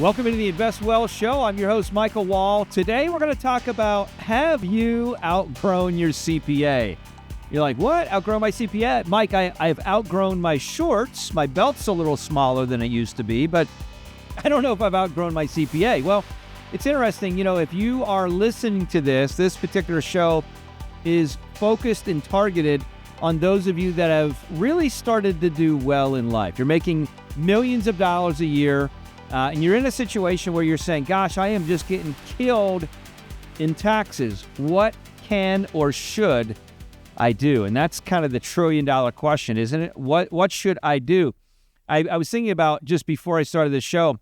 Welcome to the Invest Well Show. I'm your host, Michael Wall. Today, we're going to talk about, have you outgrown your CPA? You're like, what? Outgrown my CPA? Mike, I've outgrown my shorts. My belt's a little smaller than it used to be, but I don't know if I've outgrown my CPA. Well, it's interesting. You know, if you are listening to this particular show is focused and targeted on those of you that have really started to do well in life. You're making millions of dollars a year. And you're in a situation where you're saying, gosh, I am just getting killed in taxes. What can or should I do? And that's kind of the trillion-dollar question, isn't it? What should I do? I was thinking about just before I started this show,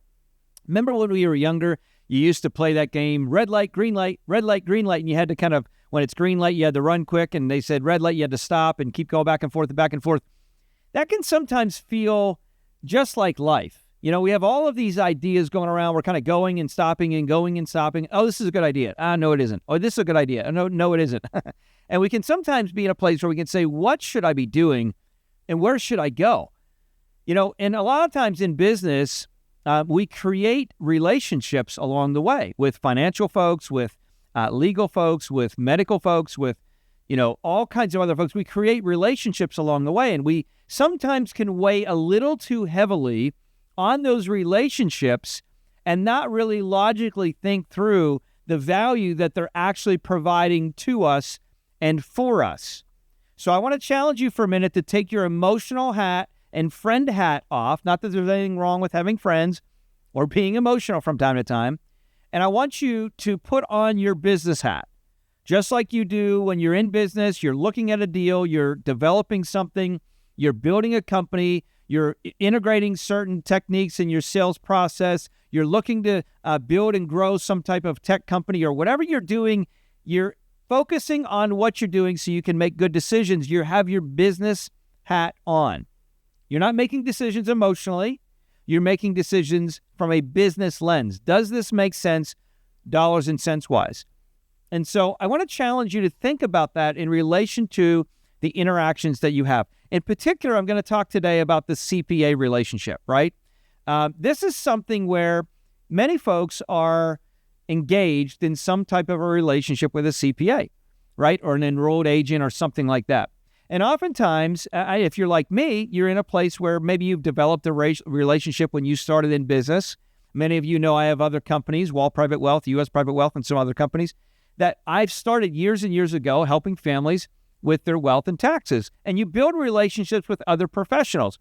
remember when we were younger, you used to play that game, red light, green light, and you had to kind of, when it's green light, you had to run quick, and they said red light, you had to stop and keep going back and forth and back and forth. That can sometimes feel just like life. You know, we have all of these ideas going around. We're kind of going and stopping and going and stopping. Oh, this is a good idea. No, it isn't. Oh, this is a good idea. No, it isn't. And we can sometimes be in a place where we can say, what should I be doing and where should I go? You know, and a lot of times in business, we create relationships along the way with financial folks, with legal folks, with medical folks, with, you know, all kinds of other folks. We create relationships along the way, and we sometimes can weigh a little too heavily on those relationships and not really logically think through the value that they're actually providing to us and for us. So I want to challenge you for a minute to take your emotional hat and friend hat off. Not that there's anything wrong with having friends or being emotional from time to time. And I want you to put on your business hat, just like you do when you're in business, you're looking at a deal, you're developing something, you're building a company, you're integrating certain techniques in your sales process. You're looking to build and grow some type of tech company or whatever you're doing. You're focusing on what you're doing so you can make good decisions. You have your business hat on. You're not making decisions emotionally. You're making decisions from a business lens. Does this make sense, dollars and cents wise? And so I want to challenge you to think about that in relation to the interactions that you have. In particular, I'm going to talk today about the CPA relationship, right? This is something where many folks are engaged in some type of a relationship with a CPA, right? Or an enrolled agent or something like that. And oftentimes, if you're like me, you're in a place where maybe you've developed a relationship when you started in business. Many of you know I have other companies, Wall Private Wealth, U.S. Private Wealth, and some other companies that I've started years and years ago helping families with their wealth and taxes. And you build relationships with other professionals.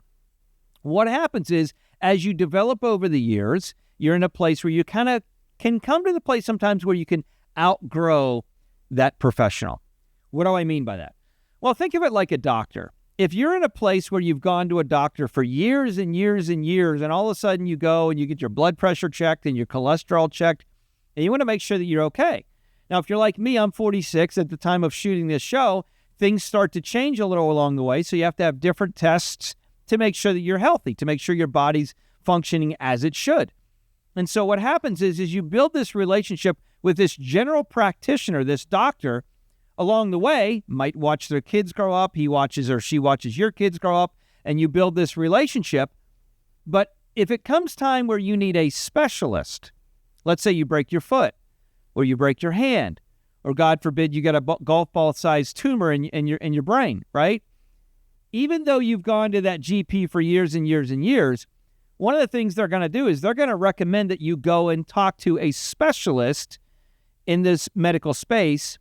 What happens is, as you develop over the years, you're in a place where you kind of can come to the place sometimes where you can outgrow that professional. What do I mean by that? Well, think of it like a doctor. If you're in a place where you've gone to a doctor for years and years and years, and all of a sudden you go and you get your blood pressure checked and your cholesterol checked, and you want to make sure that you're okay. Now, if you're like me, I'm 46 at the time of shooting this show. Things start to change a little along the way, so you have to have different tests to make sure that you're healthy, to make sure your body's functioning as it should. And so what happens is you build this relationship with this general practitioner, this doctor, along the way, might watch their kids grow up, he watches or she watches your kids grow up, and you build this relationship. But if it comes time where you need a specialist, let's say you break your foot, or you break your hand, or God forbid, you get a golf ball-sized tumor in your brain, right? Even though you've gone to that GP for years and years and years, one of the things they're going to do is they're going to recommend that you go and talk to a specialist in this medical space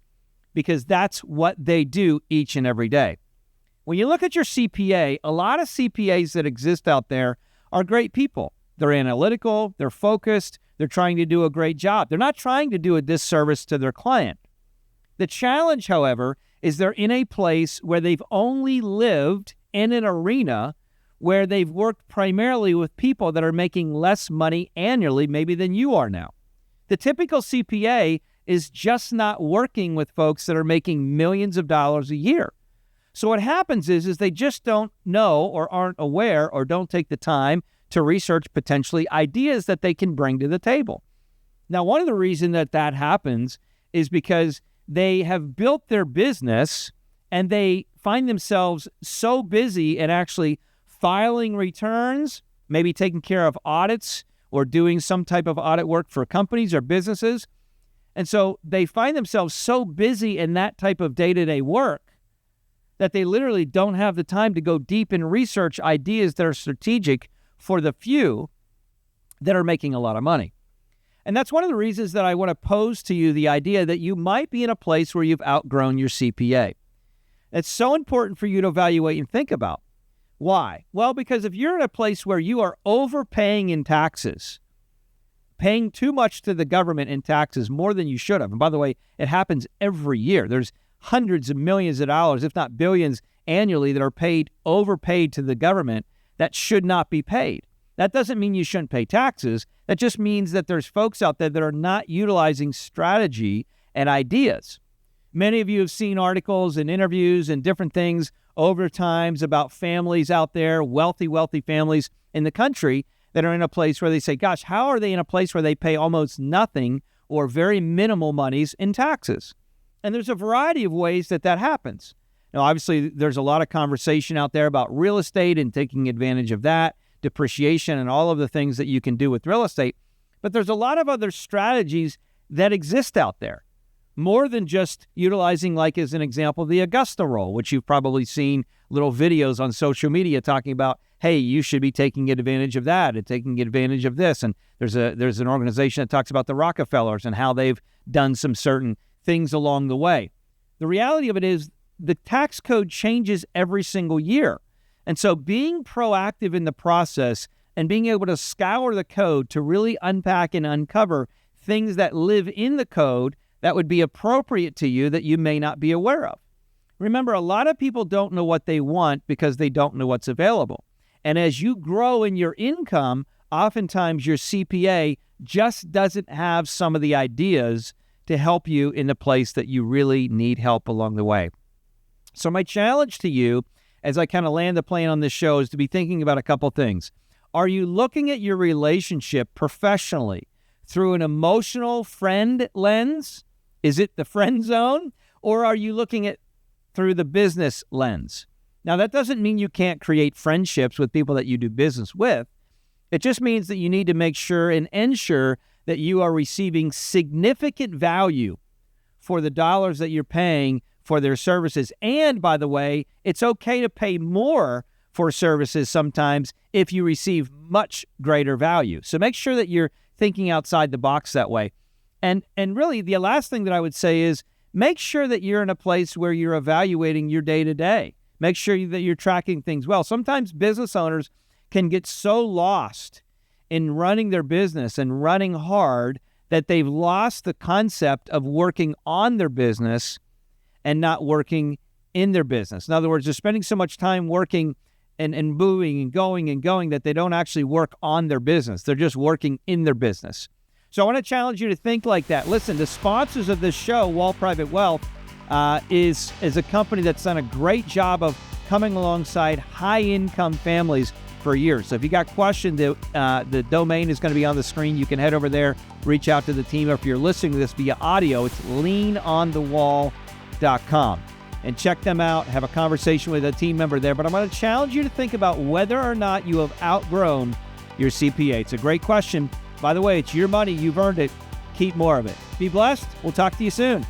because that's what they do each and every day. When you look at your CPA, a lot of CPAs that exist out there are great people. They're analytical, they're focused, they're trying to do a great job. They're not trying to do a disservice to their client. The challenge, however, is they're in a place where they've only lived in an arena where they've worked primarily with people that are making less money annually maybe than you are now. The typical CPA is just not working with folks that are making millions of dollars a year. So what happens is they just don't know or aren't aware or don't take the time to research potentially ideas that they can bring to the table. Now, one of the reasons that happens is because they have built their business and they find themselves so busy and actually filing returns, maybe taking care of audits or doing some type of audit work for companies or businesses. And so they find themselves so busy in that type of day-to-day work that they literally don't have the time to go deep and research ideas that are strategic for the few that are making a lot of money. And that's one of the reasons that I want to pose to you the idea that you might be in a place where you've outgrown your CPA. It's so important for you to evaluate and think about. Why? Well, because if you're in a place where you are overpaying in taxes, paying too much to the government in taxes, more than you should have, and by the way, it happens every year. There's hundreds of millions of dollars, if not billions, annually that are overpaid to the government that should not be paid. That doesn't mean you shouldn't pay taxes. That just means that there's folks out there that are not utilizing strategy and ideas. Many of you have seen articles and interviews and different things over times about families out there, wealthy families in the country that are in a place where they say, gosh, how are they in a place where they pay almost nothing or very minimal monies in taxes? And there's a variety of ways that happens. Now, obviously, there's a lot of conversation out there about real estate and taking advantage of that, depreciation, and all of the things that you can do with real estate. But there's a lot of other strategies that exist out there, more than just utilizing, like as an example, the Augusta rule, which you've probably seen little videos on social media talking about, hey, you should be taking advantage of that and taking advantage of this. And there's an organization that talks about the Rockefellers and how they've done some certain things along the way. The reality of it is the tax code changes every single year. And so being proactive in the process and being able to scour the code to really unpack and uncover things that live in the code that would be appropriate to you that you may not be aware of. Remember, a lot of people don't know what they want because they don't know what's available. And as you grow in your income, oftentimes your CPA just doesn't have some of the ideas to help you in the place that you really need help along the way. So my challenge to you, as I kind of land the plane on this show, is to be thinking about a couple things. Are you looking at your relationship professionally through an emotional friend lens? Is it the friend zone? Or are you looking at through the business lens? Now, that doesn't mean you can't create friendships with people that you do business with. It just means that you need to make sure and ensure that you are receiving significant value for the dollars that you're paying for their services. And by the way, it's okay to pay more for services sometimes if you receive much greater value. So make sure that you're thinking outside the box that way. And really, the last thing that I would say is make sure that you're in a place where you're evaluating your day-to-day. Make sure that you're tracking things well. Sometimes business owners can get so lost in running their business and running hard that they've lost the concept of working on their business and not working in their business. In other words, they're spending so much time working and moving and going that they don't actually work on their business. They're just working in their business. So I want to challenge you to think like that. Listen, the sponsors of this show, Wall Private Wealth, is a company that's done a great job of coming alongside high-income families for years. So if you got questions, the domain is going to be on the screen. You can head over there, reach out to the team. Or if you're listening to this via audio, it's leanonthewall.com. And check them out, have a conversation with a team member there. But I'm going to challenge you to think about whether or not you have outgrown your CPA. It's a great question. By the way, it's your money. You've earned it. Keep more of it. Be blessed. We'll talk to you soon.